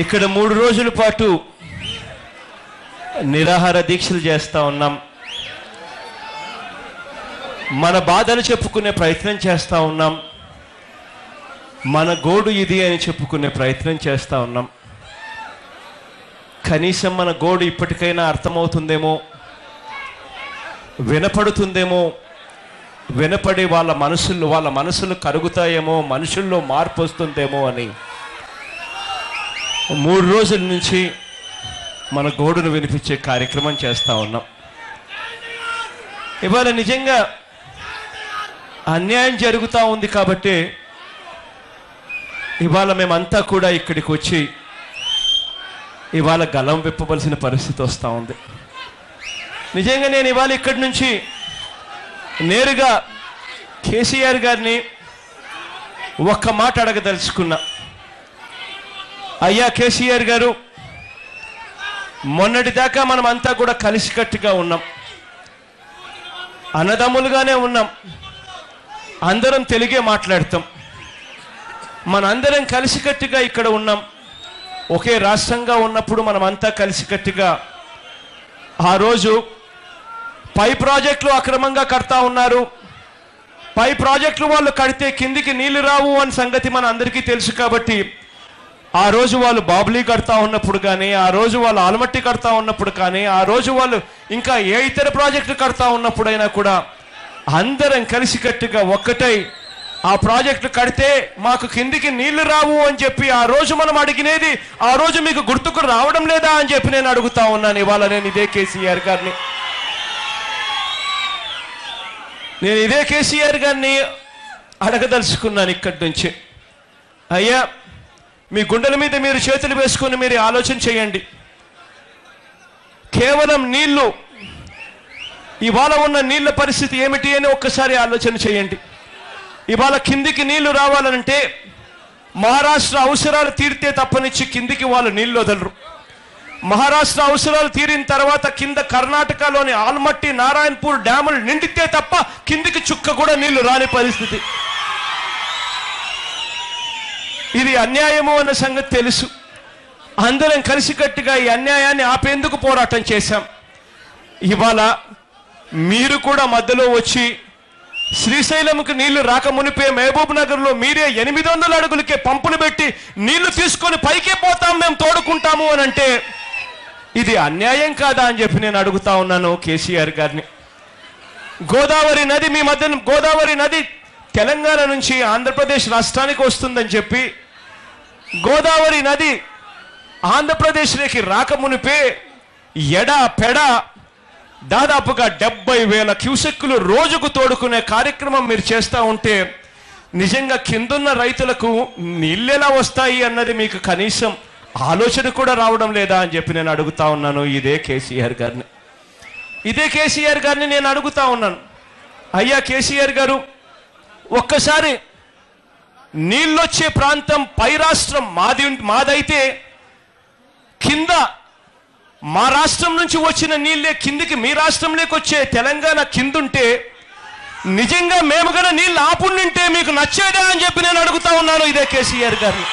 ఇక్కడ 3 రోజుల పాటు నిరాహార దీక్షలు చేస్తా ఉన్నాం. మన బాధలు చెప్పుకునే ప్రయత్నం చేస్తా ఉన్నాం. మన గోడు ఇది అని చెప్పుకునే ప్రయత్నం చేస్తా ఉన్నాం. కనీసం మన గోడు ఇప్పటికైనా అర్థమవుతుందేమో, వినపడుతుందేమో, వినపడి వాళ్ళ మనసులు కరుగుతాయేమో, మనుషుల్లో మార్పు వస్తుందేమో అని 3 రోజుల నుంచి మన గోడును వినిపించే కార్యక్రమం చేస్తూ ఉన్నాం. ఇవాళ నిజంగా అన్యాయం జరుగుతూ ఉంది కాబట్టి ఇవాళ మేమంతా కూడా ఇక్కడికి వచ్చి ఇవాళ గలం విప్పవలసిన పరిస్థితి వస్తూ ఉంది. నిజంగా నేను ఇవాళ ఇక్కడి నుంచి నేరుగా కేసీఆర్ గారిని ఒక్క మాట అడగదలుచుకున్నా. అయ్యా కేసీఆర్ గారు, మొన్నటిదాకా మనం అంతా కూడా కలిసికట్టుగా ఉన్నాం, అన్నదమ్ములుగానే ఉన్నాం, అందరం తెలుగే మాట్లాడతాం, మనందరం కలిసికట్టుగా ఇక్కడ ఉన్నాం. ఒకే రాష్ట్రంగా ఉన్నప్పుడు మనమంతా కలిసికట్టుగా ఆ రోజు పై ప్రాజెక్టులు అక్రమంగా కడతా ఉన్నారు, పై ప్రాజెక్టులు వాళ్ళు కడితే కిందికి నీళ్లు రావు అని సంగతి మన అందరికీ తెలుసు. కాబట్టి ఆ రోజు వాళ్ళు బాబ్లీ కడతా ఉన్నప్పుడు కానీ, ఆ రోజు వాళ్ళు ఆల్మట్టి కడతా ఉన్నప్పుడు కానీ, ఆ రోజు వాళ్ళు ఇంకా ఏ ఇతర ప్రాజెక్టులు కడతా ఉన్నప్పుడైనా కూడా అందరం కలిసికట్టుగా ఒక్కటై ఆ ప్రాజెక్టు కడితే మాకు కిందికి నీళ్లు రావు అని చెప్పి ఆ రోజు మనం అడిగినేది ఆ రోజు మీకు గుర్తుకు రావడం లేదా అని చెప్పి నేను అడుగుతా ఉన్నాను. ఇవాళ నేను ఇదే కేసీఆర్ గారిని అడగదలుచుకున్నాను ఇక్కడి నుంచి. అయ్యా, మీ గుండెల మీద మీరు చేతులు వేసుకొని మీరు ఆలోచన చేయండి. కేవలం నీళ్లు, ఇవాళ ఉన్న నీళ్ల పరిస్థితి ఏమిటి అని ఒక్కసారి ఆలోచన చేయండి. ఇవాళ కిందికి నీళ్లు రావాలంటే మహారాష్ట్ర అవసరాలు తీరితే తప్పనిచ్చి కిందికి వాళ్ళు నీళ్లు వదలరు. మహారాష్ట్ర అవసరాలు తీరిన తర్వాత కింద కర్ణాటకలోని ఆల్మట్టి, నారాయణపూర్ డ్యాములు నిండితే తప్ప కిందికి చుక్క కూడా నీళ్లు రాని పరిస్థితి. ఇది అన్యాయము అన్న సంగతి తెలుసు. అందరం కలిసికట్టుగా ఈ అన్యాయాన్ని ఆపేందుకు పోరాటం చేశాం. ఇవాళ మీరు కూడా మధ్యలో వచ్చి శ్రీశైలంకి నీళ్లు రాక మునిపే మహబూబ్ నగర్లో మీరే 800 అడుగులకే పంపులు పెట్టి నీళ్లు తీసుకొని పైకే పోతాం, మేము తోడుకుంటాము అని అంటే ఇది అన్యాయం కాదా అని చెప్పి నేను అడుగుతా ఉన్నాను కేసీఆర్ గారిని. గోదావరి నది మీ మధ్య, గోదావరి నది తెలంగాణ నుంచి ఆంధ్రప్రదేశ్ రాష్ట్రానికి వస్తుందని చెప్పి గోదావరి నది ఆంధ్రప్రదేశ్లోకి రాక మునిపే ఎడా పెడ దాదాపుగా 70,000 క్యూసెక్కులు రోజుకు తోడుకునే కార్యక్రమం మీరు చేస్తూ ఉంటే నిజంగా కిందున్న రైతులకు నీళ్ళెలా వస్తాయి అన్నది మీకు కనీసం ఆలోచన కూడా రావడం లేదా అని చెప్పి నేను అడుగుతా ఉన్నాను ఇదే కేసీఆర్ గారిని నేను అడుగుతా ఉన్నాను. అయ్యా కేసీఆర్ గారు, ఒక్కసారి నీళ్ళొచ్చే ప్రాంతం పై రాష్ట్రం మాదైతే కింద మా రాష్ట్రం నుంచి వచ్చిన నీళ్ళే కిందికి మీ రాష్ట్రంలోకి వచ్చే తెలంగాణ కిందుంటే నిజంగా మేము కూడా నీళ్ళు ఆపుండింటే మీకు నచ్చేదా అని చెప్పి నేను అడుగుతా ఉన్నాను ఇదే కేసీఆర్ గారిని.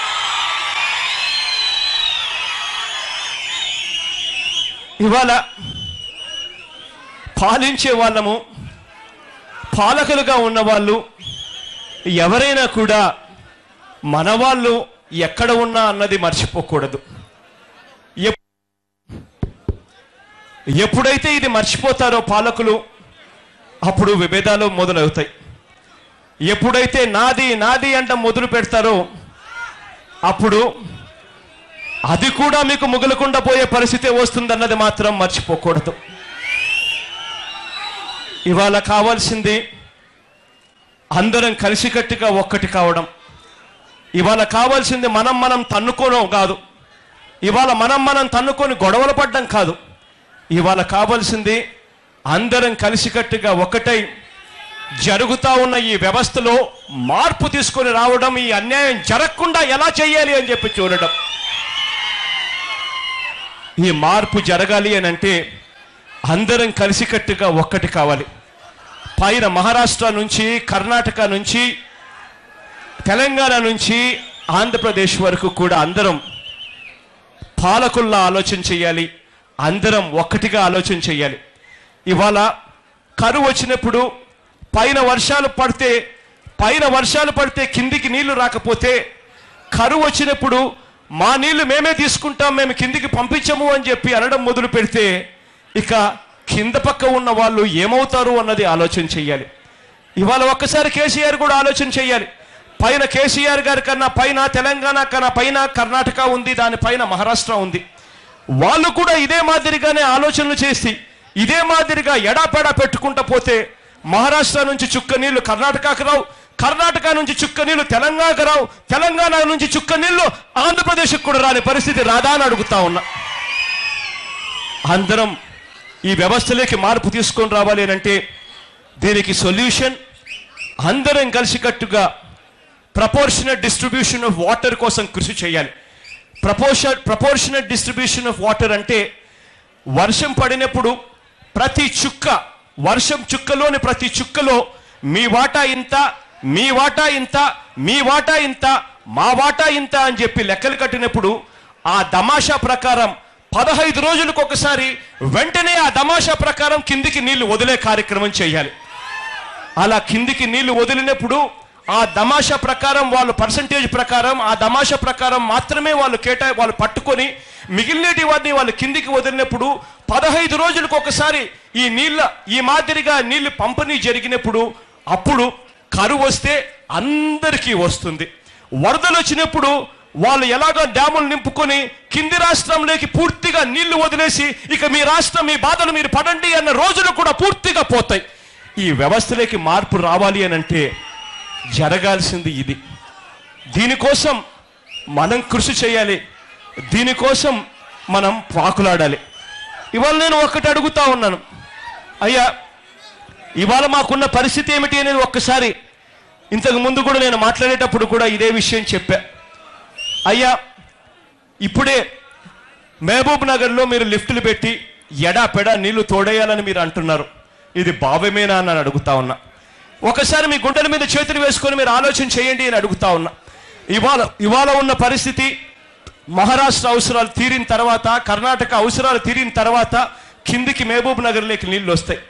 ఇవాళ పాలించే వాళ్ళము, పాలకులుగా ఉన్నవాళ్ళు ఎవరైనా కూడా మన వాళ్ళు ఎక్కడ ఉన్నా అన్నది మర్చిపోకూడదు. ఎప్పుడైతే ఇది మర్చిపోతారో పాలకులు అప్పుడు విభేదాలు మొదలవుతాయి. ఎప్పుడైతే నాది నాది అంట మొదలు పెడతారో అప్పుడు అది కూడా మీకు ముగులకుండా పోయే పరిస్థితి వస్తుందన్నది మాత్రం మర్చిపోకూడదు. ఇవాళ కావాల్సింది అందరం కలిసికట్టుగా ఒక్కటి కావడం. ఇవాళ కావాల్సింది మనం తన్నుకోవడం కాదు, ఇవాళ మనం తన్నుకొని గొడవలు పడ్డం కాదు. ఇవాళ కావాల్సింది అందరం కలిసికట్టుగా ఒకటై జరుగుతూ ఉన్న ఈ వ్యవస్థలో మార్పు తీసుకొని రావడం, ఈ అన్యాయం జరగకుండా ఎలా చేయాలి అని చెప్పి చూడడం. ఈ మార్పు జరగాలి అని అంటే అందరం కలిసికట్టుగా ఒక్కటి కావాలి. పైన మహారాష్ట్ర నుంచి, కర్ణాటక నుంచి, తెలంగాణ నుంచి ఆంధ్రప్రదేశ్ వరకు కూడా అందరం పాలకుల్లా ఆలోచన చేయాలి, అందరం ఒక్కటిగా ఆలోచన చేయాలి. ఇవాళ కరువు వచ్చినప్పుడు పైన వర్షాలు పడితే కిందికి నీళ్లు రాకపోతే, కరువు వచ్చినప్పుడు మా నీళ్లు మేమే తీసుకుంటాం, మేము కిందికి పంపించము అని చెప్పి అనడం మొదలు పెడితే ఇక కింద పక్క ఉన్న వాళ్ళు ఏమవుతారు అన్నది ఆలోచన చెయ్యాలి. ఇవాళ ఒక్కసారి కేసీఆర్ కూడా ఆలోచన చెయ్యాలి. పైన కేసీఆర్ గారి కన్నా పైన తెలంగాణ కన్నా పైన కర్ణాటక ఉంది, దానిపైన మహారాష్ట్ర ఉంది. వాళ్ళు కూడా ఇదే మాదిరిగానే ఆలోచనలు చేసి ఇదే మాదిరిగా ఎడాపెడా పెట్టుకుంటా పోతే మహారాష్ట్ర నుంచి చుక్క నీళ్లు కర్ణాటకకు రావు, కర్ణాటక నుంచి చుక్క నీళ్లు తెలంగాణకు రావు, తెలంగాణ నుంచి చుక్క నీళ్లు ఆంధ్రప్రదేశ్కి కూడా రాని పరిస్థితి రాదా అని అడుగుతా ఉన్నా. అందరం ఈ వ్యవస్థలోకి మార్పు తీసుకొని రావాలి అంటే దీనికి సొల్యూషన్ అందరం కలిసికట్టుగా ప్రపోర్షనల్ డిస్ట్రిబ్యూషన్ ఆఫ్ వాటర్ కోసం కృషి చేయాలి. ప్రపోర్షనల్ డిస్ట్రిబ్యూషన్ ఆఫ్ వాటర్ అంటే వర్షం పడినప్పుడు ప్రతి చుక్క, వర్షం చుక్కలోని ప్రతి చుక్కలో మీ వాటా ఇంత, మీ వాటా ఇంత, మీ వాటా ఇంత, మా వాటా ఇంత అని చెప్పి లెక్కలు కట్టినప్పుడు ఆ దమాషా ప్రకారం 15 రోజులకు ఒకసారి వెంటనే ఆ దమాషా ప్రకారం కిందికి నీళ్లు వదిలే కార్యక్రమం చేయాలి. అలా కిందికి నీళ్లు వదిలినప్పుడు ఆ దమాషా ప్రకారం వాళ్ళు పర్సంటేజ్ ప్రకారం ఆ దమాషా ప్రకారం మాత్రమే వాళ్ళు పట్టుకొని మిగిలినటి వాటిని వాళ్ళు కిందికి వదిలినప్పుడు 15 రోజులకు ఒకసారి ఈ మాదిరిగా నీళ్లు పంపిణీ జరిగినప్పుడు అప్పుడు కరువు వస్తే అందరికీ వస్తుంది. వరదలు వచ్చినప్పుడు వాళ్ళు ఎలాగో డ్యాములు నింపుకొని కింది రాష్ట్రంలోకి పూర్తిగా నీళ్లు వదిలేసి ఇక మీ రాష్ట్రం, మీ బాధలు మీరు పడండి అన్న రోజులు కూడా పూర్తిగా పోతాయి. ఈ వ్యవస్థలోకి మార్పు రావాలి అని అంటే జరగాల్సింది ఇది. దీనికోసం మనం కృషి చేయాలి, దీనికోసం మనం పాకులాడాలి. ఇవాళ నేను ఒక్కటి అడుగుతా ఉన్నాను, అయ్యా ఇవాళ మాకున్న పరిస్థితి ఏమిటి అనేది ఒక్కసారి ఇంతకు ముందు కూడా నేను మాట్లాడేటప్పుడు కూడా ఇదే విషయం చెప్పా. అయ్యా ఇప్పుడే మహబూబ్ నగర్లో మీరు లిఫ్టులు పెట్టి ఎడాపెడా నీళ్లు తోడేయాలని మీరు అంటున్నారు, ఇది భావ్యమేనా అని అడుగుతా ఉన్నా. ఒకసారి మీ గుండెల మీద చేతులు వేసుకొని మీరు ఆలోచన చేయండి అని అడుగుతా ఉన్నా. ఇవాళ ఉన్న పరిస్థితి మహారాష్ట్ర అవసరాలు తీరిన తర్వాత, కర్ణాటక అవసరాలు తీరిన తర్వాత కిందికి మహబూబ్ నగర్లోకి నీళ్లు వస్తాయి.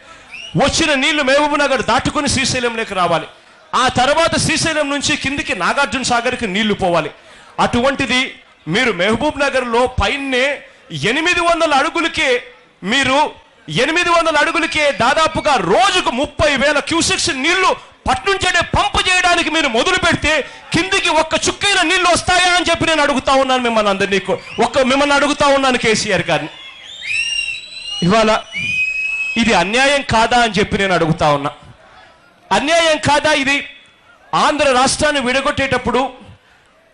వచ్చిన నీళ్లు మహబూబ్ నగర్ దాటుకుని శ్రీశైలంలోకి రావాలి. ఆ తర్వాత శ్రీశైలం నుంచి కిందికి నాగార్జున సాగర్కి నీళ్లు పోవాలి. అటువంటిది మీరు మహబూబ్ నగర్లో పైనే 800 అడుగులకే మీరు 800 అడుగులకే దాదాపుగా రోజుకు 30,000 క్యూసెక్స్ నీళ్లు పట్నుంచే పంపు చేయడానికి మీరు మొదలు పెడితే కిందికి ఒక్క చుక్కైన నీళ్లు వస్తాయా అని చెప్పి నేను అడుగుతా ఉన్నాను మిమ్మల్ని అందరినీ. మిమ్మల్ని అడుగుతా ఉన్నాను కేసీఆర్ గారిని. ఇవాళ ఇది అన్యాయం కాదా అని చెప్పి నేను అడుగుతా ఉన్నా. అన్యాయం కాదా ఇది? ఆంధ్ర రాష్ట్రాన్ని విడగొట్టేటప్పుడు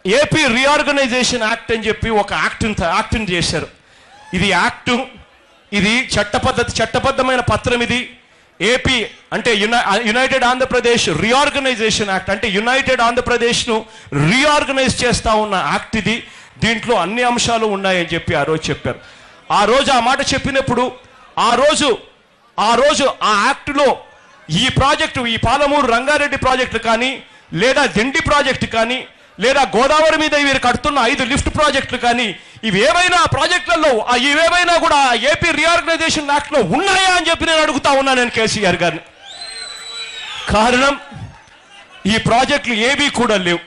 ఏపీ రీఆర్గనైజేషన్ యాక్ట్ అని చెప్పి ఒక యాక్ట్ని చేశారు. ఇది యాక్టు, ఇది చట్టబద్ధమైన పత్రం. ఇది ఏపీ అంటే యునైటెడ్ ఆంధ్రప్రదేశ్ రీఆర్గనైజేషన్ యాక్ట్, అంటే యునైటెడ్ ఆంధ్రప్రదేశ్ను రీఆర్గనైజ్ చేస్తా ఉన్న యాక్ట్ ఇది. దీంట్లో అన్ని అంశాలు ఉన్నాయని చెప్పి ఆ రోజు చెప్పారు. ఆ రోజు ఆ మాట చెప్పినప్పుడు ఆ రోజు ఆ యాక్టులో ఈ ప్రాజెక్టు, ఈ పాలమూరు రంగారెడ్డి ప్రాజెక్టు కానీ, లేదా దిండి ప్రాజెక్టు కానీ, లేదా గోదావరి మీద వీరు కడుతున్న 5 లిఫ్ట్ ప్రాజెక్టులు కానీ, ఇవేవైనా ప్రాజెక్టులలో ఇవేవైనా కూడా ఏపీ రీఆర్గనైజేషన్ యాక్ట్లో ఉన్నాయా అని చెప్పి నేను అడుగుతా ఉన్నాను నేను కేసీఆర్ గారిని. కారణం ఈ ప్రాజెక్టులు ఏవీ కూడా లేవు.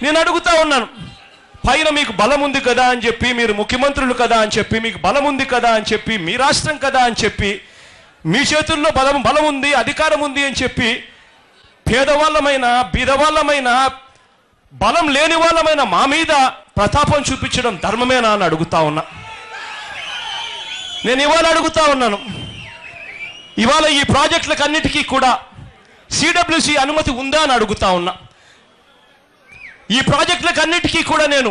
నేను అడుగుతా ఉన్నాను, పైన మీకు బలం ఉంది కదా అని చెప్పి, మీరు ముఖ్యమంత్రులు కదా అని చెప్పి, మీకు బలం ఉంది కదా అని చెప్పి, మీ రాష్ట్రం కదా అని చెప్పి, మీ చేతుల్లో బలం ఉంది, అధికారం ఉంది అని చెప్పి పేదవాళ్ళమైన, బీదవాళ్ళమైన, బలం లేని వాళ్ళమైన మా మీద ప్రతాపం చూపించడం ధర్మమేనా అని అడుగుతా ఉన్నా. నేను ఇవాళ అడుగుతా ఉన్నాను, ఇవాళ ఈ ప్రాజెక్టులకు అన్నిటికీ కూడా సిడబ్ల్యూసి అనుమతి ఉందా అని అడుగుతా ఉన్నా. ఈ ప్రాజెక్టులకు అన్నిటికీ కూడా నేను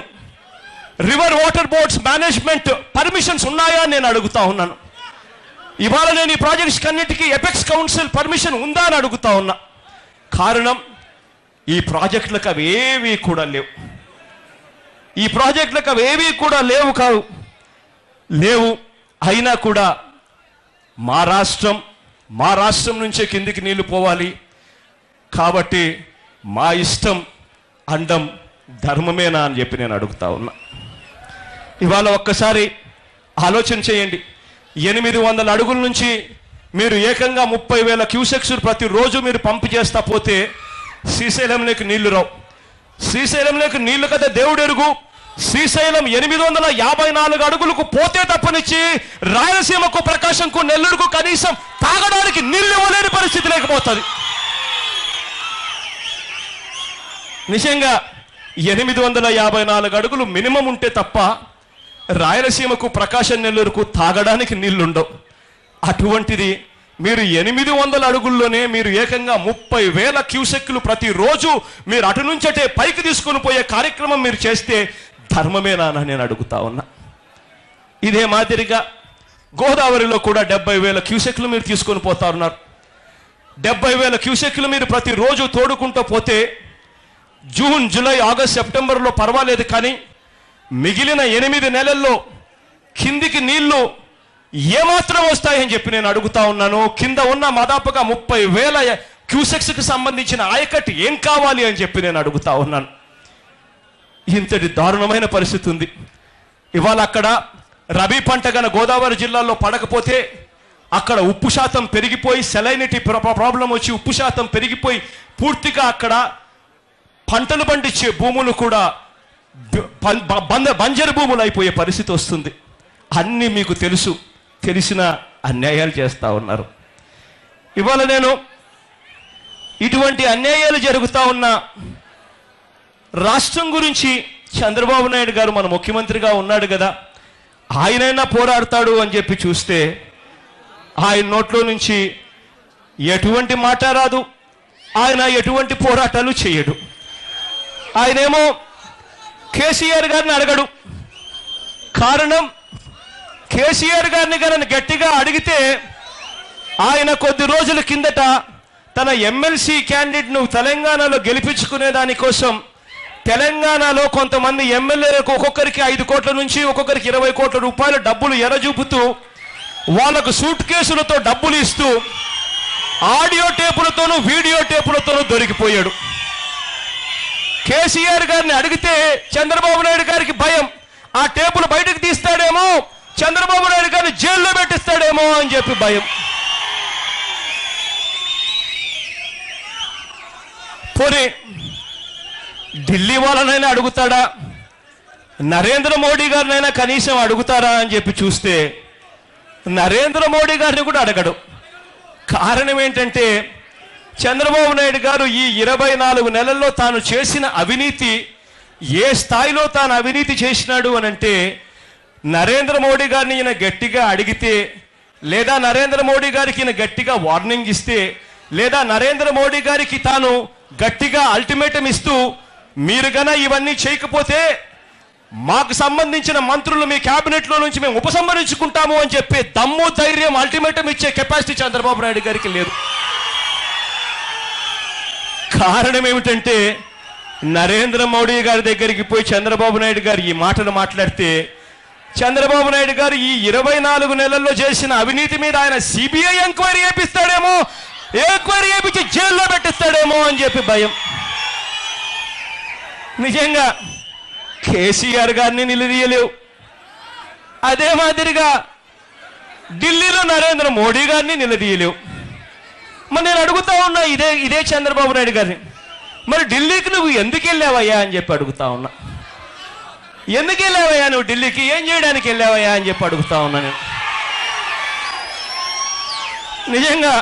river water boards management permissions ఉన్నాయా అని నేను అడుగుతా ఉన్నాను. ఇవాళ నేను ఈ ప్రాజెక్ట్స్ అన్నిటికీ ఎపెక్స్ కౌన్సిల్ పర్మిషన్ ఉందా అని అడుగుతా ఉన్నా. కారణం ఈ ప్రాజెక్టులకు అవేవీ కూడా లేవు. ఈ ప్రాజెక్టులకు అవేవీ కూడా లేవు. అయినా కూడా మా రాష్ట్రం నుంచే కిందికి నీళ్లు పోవాలి కాబట్టి మా ఇష్టం అండం ధర్మమేనా అని చెప్పి నేను అడుగుతా ఉన్నా. ఇవాళ ఒక్కసారి ఆలోచన చేయండి. 800 అడుగుల నుంచి మీరు ఏకంగా 30,000 క్యూసెక్స్ ప్రతిరోజు మీరు పంపు చేస్తా పోతే శ్రీశైలంలోకి నీళ్లు రావు. శ్రీశైలంలోకి నీళ్లు కదా దేవుడు ఎరుగు. శ్రీశైలం 854 అడుగులకు పోతే తప్పనిచ్చి రాయలసీమకు, ప్రకాశంకు, నెల్లూరుకు కనీసం తాగడానికి నీళ్లు ఇవ్వలేని పరిస్థితి లేకపోతుంది. నిజంగా 854 అడుగులు మినిమం ఉంటే తప్ప రాయలసీమకు, ప్రకాశం, నెల్లూరుకు తాగడానికి నీళ్లుండవు. అటువంటిది మీరు 800 అడుగుల్లోనే మీరు ఏకంగా 30,000 క్యూసెక్లు ప్రతిరోజు మీరు అటు నుంచటే పైకి తీసుకుని పోయే కార్యక్రమం మీరు చేస్తే ధర్మమేనా అని నేను అడుగుతా ఉన్నా. ఇదే మాదిరిగా గోదావరిలో కూడా 70,000 క్యూసెక్లు మీరు తీసుకొని పోతా ఉన్నారు. 70,000 క్యూసెక్లు మీరు ప్రతిరోజు తోడుకుంటూ పోతే జూన్, జూలై, ఆగస్ట్, సెప్టెంబర్లో పర్వాలేదు, కానీ మిగిలిన 8 నెలల్లో కిందికి నీళ్లు ఏమాత్రం వస్తాయని చెప్పి నేను అడుగుతా ఉన్నాను. కింద ఉన్న దాదాపుగా 30,000 క్యూసెక్స్కి సంబంధించిన ఆయకట్టు ఏం కావాలి అని చెప్పి నేను అడుగుతా ఉన్నాను. ఇంతటి దారుణమైన పరిస్థితి ఉంది. ఇవాళ అక్కడ రబీ పంట గన గోదావరి జిల్లాలో పడకపోతే అక్కడ ఉప్పు శాతం పెరిగిపోయి సెలైనిటీ ప్రాబ్లం వచ్చి ఉప్పు శాతం పెరిగిపోయి పూర్తిగా అక్కడ పంటలు పండించే భూములు కూడా బంజరు భూములు అయిపోయే పరిస్థితి వస్తుంది. అన్నీ మీకు తెలుసు. తెలిసిన అన్యాయాలు చేస్తూ ఉన్నారు. ఇవాళ నేను ఇటువంటి అన్యాయాలు జరుగుతూ ఉన్న రాష్ట్రం గురించి చంద్రబాబు నాయుడు గారు మన ముఖ్యమంత్రిగా ఉన్నాడు కదా, ఆయనైనా పోరాడతాడు అని చెప్పి చూస్తే ఆయన నోట్లో నుంచి ఎటువంటి మాట రాదు. ఆయన ఎటువంటి పోరాటాలు చేయడు. ఆయనేమో కేసీఆర్ గారిని అడగడు. కారణం, కేసీఆర్ గారిని కనుక గట్టిగా అడిగితే ఆయన కొద్ది రోజుల కిందట తన ఎమ్మెల్సీ క్యాండిడేట్ను తెలంగాణలో గెలిపించుకునే దానికోసం తెలంగాణలో కొంతమంది ఎమ్మెల్యేలకు ఒక్కొక్కరికి 5 కోట్ల నుంచి ఒక్కొక్కరికి 20 కోట్ల రూపాయల డబ్బులు ఎరచూపుతూ వాళ్లకు సూట్ కేసులతో డబ్బులు ఇస్తూ ఆడియో టేపులతోనూ వీడియో టేపులతోనూ దొరికిపోయాడు. కేసీఆర్ గారిని అడిగితే చంద్రబాబు నాయుడు గారికి భయం. ఆ టేపులు బయటకు తీస్తాడేమో, చంద్రబాబు నాయుడు గారిని జైల్లో పెట్టిస్తాడేమో అని చెప్పి భయం. పోనీ ఢిల్లీ వాళ్ళనైనా అడుగుతాడా, నరేంద్ర మోడీ గారినైనా కనీసం అడుగుతారా అని చెప్పి చూస్తే నరేంద్ర మోడీ గారిని కూడా అడగడు. కారణం ఏంటంటే చంద్రబాబు నాయుడు గారు ఈ 24 నెలల్లో తాను చేసిన అవినీతి, ఏ స్థాయిలో తాను అవినీతి చేసినాడు అనంటే నరేంద్ర మోడీ గారిని ఈయన గట్టిగా అడిగితే, లేదా నరేంద్ర మోడీ గారికి ఈయన గట్టిగా వార్నింగ్ ఇస్తే, లేదా నరేంద్ర మోడీ గారికి తాను గట్టిగా అల్టిమేటం ఇస్తూ మీరు గన ఇవన్నీ చేయకపోతే మాకు సంబంధించిన మంత్రులు మీ క్యాబినెట్లో నుంచి మేము ఉపసంహరించుకుంటాము అని చెప్పి దమ్ము, ధైర్యం, అల్టిమేటం ఇచ్చే కెపాసిటీ చంద్రబాబు నాయుడు గారికి లేదు. కారణం ఏమిటంటే నరేంద్ర మోడీ గారి దగ్గరికి పోయి చంద్రబాబు నాయుడు గారు ఈ మాటలు మాట్లాడితే చంద్రబాబు నాయుడు గారు ఈ 24 నెలల్లో చేసిన అవినీతి మీద ఆయన సిబిఐ ఎంక్వైరీ చేపిస్తాడేమో, ఎంక్వైరీ చేపించి జైల్లో పెట్టిస్తాడేమో అని చెప్పి భయం. నిజంగా కేసీఆర్ గారిని నిలదీయలేవు. అదే మాదిరిగా ఢిల్లీలో నరేంద్ర మోడీ గారిని నిలదీయలేవు. మరి నేను అడుగుతా ఉన్నా ఇదే చంద్రబాబు నాయుడు గారిని, మరి ఢిల్లీకి నువ్వు ఎందుకు వెళ్ళావయ్యా అని చెప్పి అడుగుతా ఉన్నా. ఎందుకు వెళ్ళావయ్యా నువ్వు ఢిల్లీకి, ఏం చేయడానికి వెళ్ళావయ్యా అని చెప్పి అడుగుతా ఉన్నా నేను. నిజంగా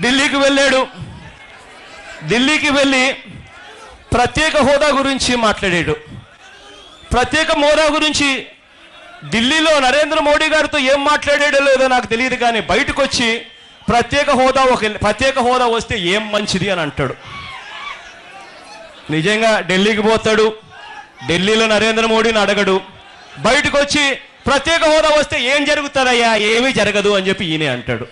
ఢిల్లీకి వెళ్ళాడు. ఢిల్లీకి వెళ్ళి ప్రత్యేక హోదా గురించి మాట్లాడాడు. ప్రత్యేక హోదా గురించి ఢిల్లీలో నరేంద్ర మోడీ గారితో ఏం మాట్లాడాడో లేదో నాకు తెలియదు, కానీ బయటకు వచ్చి ప్రత్యేక హోదా వస్తే ఏం మంచిది అని అంటాడు. నిజంగా ఢిల్లీకి పోతాడు, ఢిల్లీలో నరేంద్ర మోడీని అడగడు, బయటకు వచ్చి ప్రత్యేక హోదా వస్తే ఏం జరుగుతారయ్యా, ఏమీ జరగదు అని చెప్పి ఈయనే అంటాడు.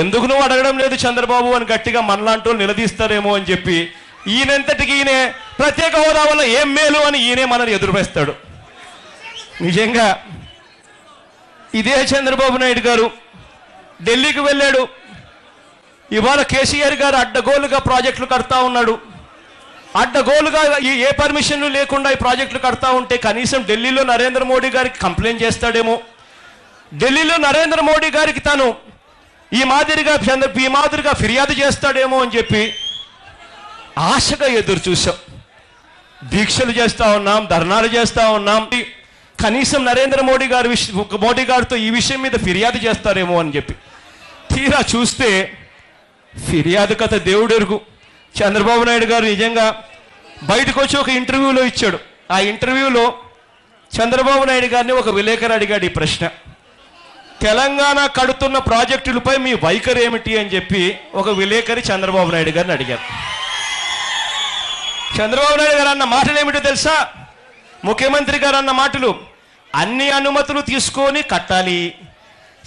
ఎందుకు నువ్వు అడగడం లేదు చంద్రబాబు అని గట్టిగా మనలాంటి వాళ్ళు నిలదీస్తారేమో అని చెప్పి ఈయనంతటికి ఈయనే ప్రత్యేక హోదా వల్ల ఏం మేలు అని ఈయనే మనల్ని ఎదురువేస్తాడు. నిజంగా ఇదే చంద్రబాబు నాయుడు గారు ఢిల్లీకి వెళ్ళాడు. ఇవాళ కేసీఆర్ గారు అడ్డగోలుగా ప్రాజెక్టులు కడతా ఉన్నాడు. అడ్డగోలుగా ఏ పర్మిషన్లు లేకుండా ఈ ప్రాజెక్టులు కడతా ఉంటే కనీసం ఢిల్లీలో నరేంద్ర మోడీ గారికి కంప్లైంట్ చేస్తాడేమో, ఢిల్లీలో నరేంద్ర మోడీ గారికి తాను ఈ మాదిరిగా ఫిర్యాదు చేస్తాడేమో అని చెప్పి ఆశగా ఎదురు చూసాం. దీక్షలు చేస్తూ ఉన్నాం, ధర్నాలు చేస్తూ ఉన్నాం. కనీసం నరేంద్ర మోడీ గారితో ఈ విషయం మీద ఫిర్యాదు చేస్తారేమో అని చెప్పి తీరా చూస్తే ఫిర్యాదు కథ దేవుడెరుగు. చంద్రబాబు నాయుడు గారు నిజంగా బయటకు వచ్చి ఒక ఇంటర్వ్యూలో ఇచ్చాడు. ఆ ఇంటర్వ్యూలో చంద్రబాబు నాయుడు గారిని ఒక విలేకరు అడిగాడు ఈ ప్రశ్న, తెలంగాణ కడుతున్న ప్రాజెక్టులపై మీ వైఖరి ఏమిటి అని చెప్పి ఒక విలేకరి చంద్రబాబు నాయుడు గారిని అడిగారు. చంద్రబాబు నాయుడు గారు అన్న మాటలు ఏమిటో తెలుసా? ముఖ్యమంత్రి గారు అన్న మాటలు, అన్ని అనుమతులు తీసుకొని కట్టాలి,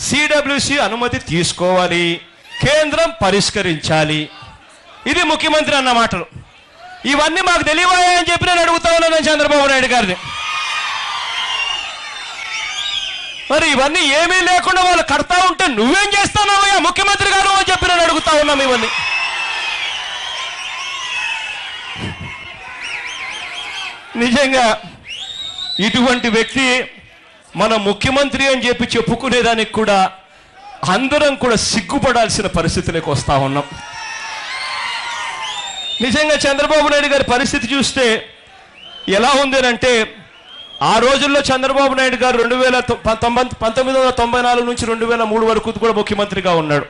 సిడబ్ల్యూసి అనుమతి తీసుకోవాలి, కేంద్రం పరిష్కరించాలి. ఇది ముఖ్యమంత్రి అన్న మాటలు. ఇవన్నీ మాకు తెలియవాయా అని చెప్పి నేను అడుగుతా ఉన్నాను చంద్రబాబు నాయుడు గారిని. మరి ఇవన్నీ ఏమీ లేకుండా వాళ్ళు కడతా ఉంటే నువ్వేం చేస్తున్నావయ్యా ముఖ్యమంత్రి గారు అని చెప్పి నేను అడుగుతా ఉన్నాం. ఇవన్నీ నిజంగా ఇటువంటి వ్యక్తి మన ముఖ్యమంత్రి అని చెప్పి చెప్పుకునేదానికి కూడా అందరం కూడా సిగ్గుపడాల్సిన పరిస్థితులకు వస్తా ఉన్నాం. నిజంగా చంద్రబాబు నాయుడు గారి పరిస్థితి చూస్తే ఎలా ఉంది అంటే, ఆ రోజుల్లో చంద్రబాబు నాయుడు గారు 1994 నుంచి 2003 వరకు కూడా ముఖ్యమంత్రిగా ఉన్నాడు.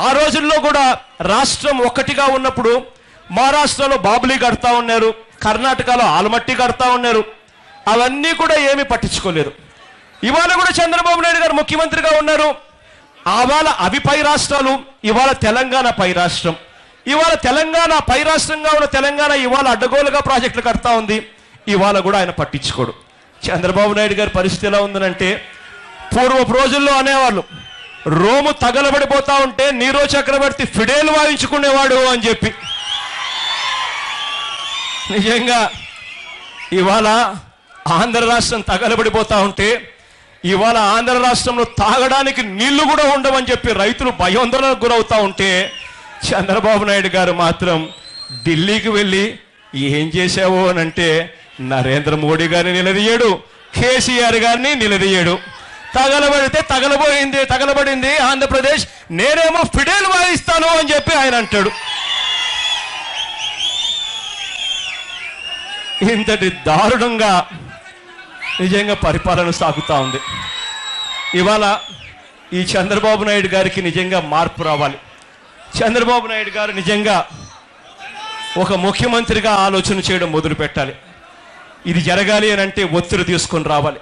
ఆ రోజుల్లో కూడా రాష్ట్రం ఒక్కటిగా ఉన్నప్పుడు మహారాష్ట్రలో బాబ్లీ కడతా ఉన్నారు, కర్ణాటకలో ఆల్మట్టి కడతా ఉన్నారు. అవన్నీ కూడా ఏమీ పట్టించుకోలేదు. ఇవాళ కూడా చంద్రబాబు నాయుడు గారు ముఖ్యమంత్రిగా ఉన్నారు. ఇవాళ అవి పై రాష్ట్రాలు, ఇవాళ తెలంగాణ పై రాష్ట్రం. ఇవాళ తెలంగాణ పై రాష్ట్రంగా ఉన్న తెలంగాణ ఇవాళ అడ్డగోలుగా ప్రాజెక్టులు కడతా ఉంది. ఇవాళ కూడా ఆయన పట్టించుకోడు. చంద్రబాబు నాయుడు గారి పరిస్థితి ఎలా ఉందనంటే, పూర్వపు రోజుల్లో అనేవాళ్ళు రోము తగలబడిపోతా ఉంటే నీరో చక్రవర్తి ఫిడేలు వాయించుకునేవాడు అని చెప్పి. నిజంగా ఇవాళ ఆంధ్ర రాష్ట్రం తగలబడిపోతా ఉంటే, ఇవాళ ఆంధ్ర రాష్ట్రంలో తాగడానికి నీళ్లు కూడా ఉండవని చెప్పి రైతులు భయాందోళనకు గురవుతా ఉంటే, చంద్రబాబు నాయుడు గారు మాత్రం ఢిల్లీకి వెళ్ళి ఏం చేశావు అని అంటే నరేంద్ర మోడీ గారిని నిలదీయడు, కేసీఆర్ గారిని నిలదీయడు. తగలబడింది ఆంధ్రప్రదేశ్, నేనేమో ఫిడేలు వాయిస్తాను అని చెప్పి ఆయన అంటాడు. ఇంతటి దారుణంగా నిజంగా పరిపాలన సాగుతూ ఉంది. ఇవాళ ఈ చంద్రబాబు నాయుడు గారికి నిజంగా మార్పు రావాలి. చంద్రబాబు నాయుడు గారు నిజంగా ఒక ముఖ్యమంత్రిగా ఆలోచన చేయడం మొదలు పెట్టాలి. ఇది జరగాలి అని అంటే ఒత్తిడి తీసుకొని రావాలి.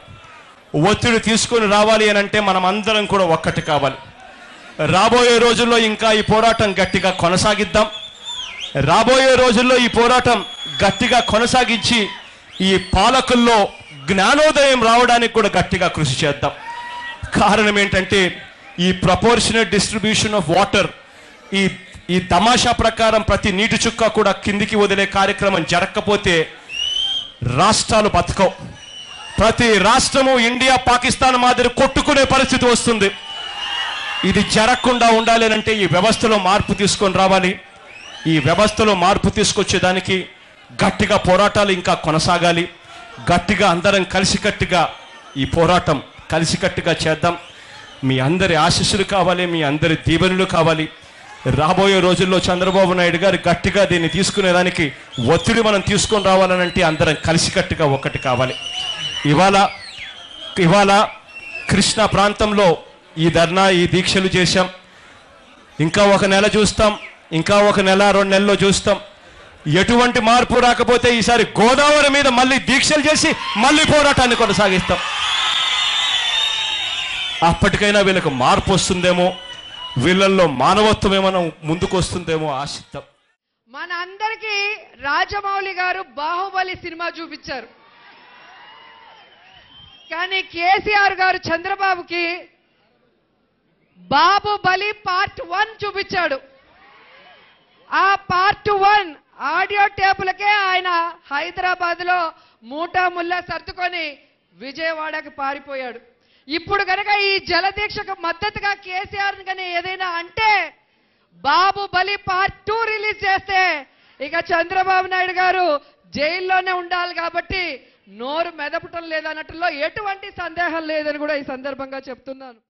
ఒత్తిడి తీసుకొని రావాలి అని అంటే మనం అందరం కూడా ఒక్కటి కావాలి. రాబోయే రోజుల్లో ఇంకా ఈ పోరాటం గట్టిగా కొనసాగిద్దాం. రాబోయే రోజుల్లో ఈ పోరాటం గట్టిగా కొనసాగించి ఈ పాలకుల్లో జ్ఞానోదయం రావడానికి కూడా గట్టిగా కృషి చేద్దాం. కారణం ఏంటంటే, ఈ ప్రపోర్షనల్ డిస్ట్రిబ్యూషన్ ఆఫ్ వాటర్, ఈ తమాషా ప్రకారం ప్రతి నీటి చుక్క కూడా కిందికి వదిలే కార్యక్రమం జరగకపోతే రాష్ట్రాలు బతకవు. ప్రతి రాష్ట్రము ఇండియా పాకిస్తాన్ మాదిరి కొట్టుకునే పరిస్థితి వస్తుంది. ఇది జరగకుండా ఉండాలి అంటే ఈ వ్యవస్థలో మార్పు తీసుకొని రావాలి. ఈ వ్యవస్థలో మార్పు తీసుకొచ్చేదానికి గట్టిగా పోరాటాలు ఇంకా కొనసాగాలి. గట్టిగా అందరం కలిసికట్టుగా ఈ పోరాటం కలిసికట్టుగా చేద్దాం. మీ అందరి ఆశీస్సులు కావాలి, మీ అందరి దీవెనలు కావాలి. రాబోయే రోజుల్లో చంద్రబాబు నాయుడు గారు గట్టిగా దీన్ని తీసుకునేదానికి ఒత్తిడి మనం తీసుకొని రావాలనంటే అందరం కలిసికట్టుగా ఒకటి కావాలి. ఇవాళ కృష్ణా ప్రాంతంలో ఈ ధర్నా, ఈ దీక్షలు చేశాం. ఇంకా ఒక నెల చూస్తాం, ఇంకా ఒక నెల 2 నెలల్లో చూస్తాం. ఎటువంటి మార్పు రాకపోతే ఈసారి గోదావరి మీద మళ్ళీ దీక్షలు చేసి మళ్ళీ పోరాటాన్ని కొనసాగిస్తాం. అప్పటికైనా వీళ్ళకు మార్పు వస్తుందేమో, వీళ్ళల్లో మానవత్వం ఏమైనా ముందుకు వస్తుందేమో ఆశిద్దాం. మన అందరికీ రాజమౌళి గారు బాహుబలి సినిమా చూపించారు. కానీ కేసీఆర్ గారు చంద్రబాబుకి బాహుబలి పార్ట్ 1 చూపించాడు. ఆ పార్ట్ 1 ఆడియో టేపులకే ఆయన హైదరాబాద్ లో మూటా ముల్లా సర్దుకొని విజయవాడకి పారిపోయాడు. ఇప్పుడు కనుక ఈ జలదీక్షకు మద్దతుగా కేసీఆర్ కనుక ఏదైనా అంటే బాహుబలి పార్ట్ 2 రిలీజ్ చేస్తే ఇక చంద్రబాబు నాయుడు గారు జైల్లోనే ఉండాలి కాబట్టి నోరు మెదపటం లేదన్నట్టులో ఎటువంటి సందేహం లేదని కూడా ఈ సందర్భంగా చెప్తున్నాను.